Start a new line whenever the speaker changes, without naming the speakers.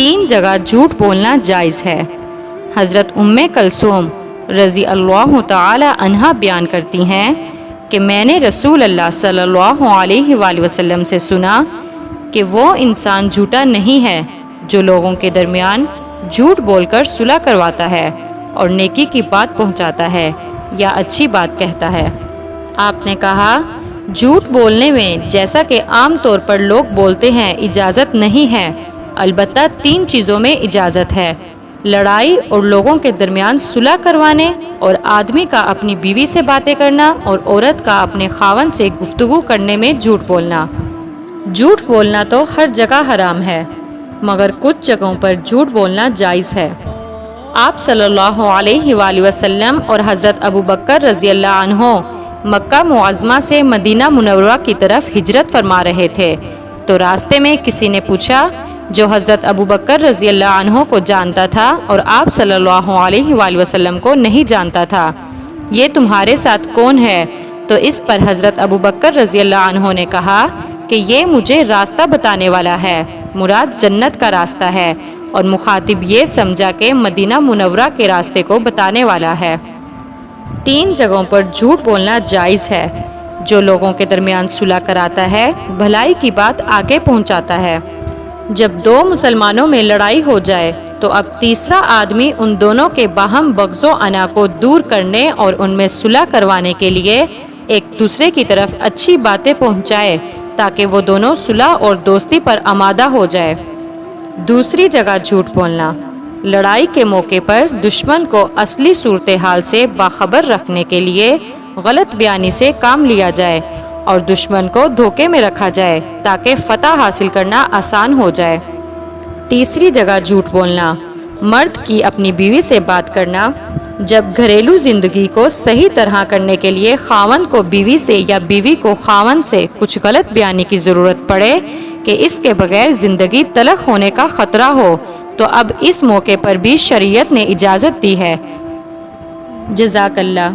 3 جگہ جھوٹ بولنا جائز ہے۔ حضرت کلثوم رضی اللہ تعالی عنہا بیان کرتی ہیں کہ میں نے رسول اللہ صلی اللہ علیہ وآلہ وسلم سے سنا کہ وہ انسان جھوٹا نہیں ہے جو لوگوں کے درمیان جھوٹ بول کر صلح کرواتا ہے اور نیکی کی بات پہنچاتا ہے یا اچھی بات کہتا ہے۔ آپ نے کہا، جھوٹ بولنے میں جیسا کہ عام طور پر لوگ بولتے ہیں اجازت نہیں ہے، البتہ 3 چیزوں میں اجازت ہے: لڑائی اور لوگوں کے درمیان صلح کروانے، اور آدمی کا اپنی بیوی سے باتیں کرنا، اور عورت کا اپنے خاوند سے گفتگو کرنے میں جھوٹ بولنا۔ جھوٹ بولنا تو ہر جگہ حرام ہے، مگر کچھ جگہوں پر جھوٹ بولنا جائز ہے۔ آپ صلی اللہ علیہ وآلہ وسلم اور حضرت ابوبکر رضی اللہ عنہ مکہ معظمہ سے مدینہ منورہ کی طرف ہجرت فرما رہے تھے، تو راستے میں کسی نے پوچھا جو حضرت ابوبکر رضی اللہ عنہ کو جانتا تھا اور آپ صلی اللہ علیہ وآلہ وسلم کو نہیں جانتا تھا، یہ تمہارے ساتھ کون ہے؟ تو اس پر حضرت ابوبکر رضی اللہ عنہ نے کہا کہ یہ مجھے راستہ بتانے والا ہے، مراد جنت کا راستہ ہے، اور مخاطب یہ سمجھا کہ مدینہ منورہ کے راستے کو بتانے والا ہے۔ 3 جگہوں پر جھوٹ بولنا جائز ہے: جو لوگوں کے درمیان صلح کراتا ہے، بھلائی کی بات آگے پہنچاتا ہے۔ جب 2 مسلمانوں میں لڑائی ہو جائے تو اب تیسرا آدمی ان دونوں کے باہم بغض و عناء کو دور کرنے اور ان میں صلح کروانے کے لیے ایک دوسرے کی طرف اچھی باتیں پہنچائے تاکہ وہ دونوں صلح اور دوستی پر آمادہ ہو جائے۔ دوسری جگہ جھوٹ بولنا: لڑائی کے موقع پر دشمن کو اصلی صورتحال سے باخبر رکھنے کے لیے غلط بیانی سے کام لیا جائے اور دشمن کو دھوکے میں رکھا جائے تاکہ فتح حاصل کرنا آسان ہو جائے۔ تیسری جگہ جھوٹ بولنا: مرد کی اپنی بیوی سے بات کرنا۔ جب گھریلو زندگی کو صحیح طرح کرنے کے لیے خاوند کو بیوی سے یا بیوی کو خاوند سے کچھ غلط بیانی کی ضرورت پڑے کہ اس کے بغیر زندگی تلخ ہونے کا خطرہ ہو، تو اب اس موقع پر بھی شریعت نے اجازت دی ہے۔ جزاک اللہ۔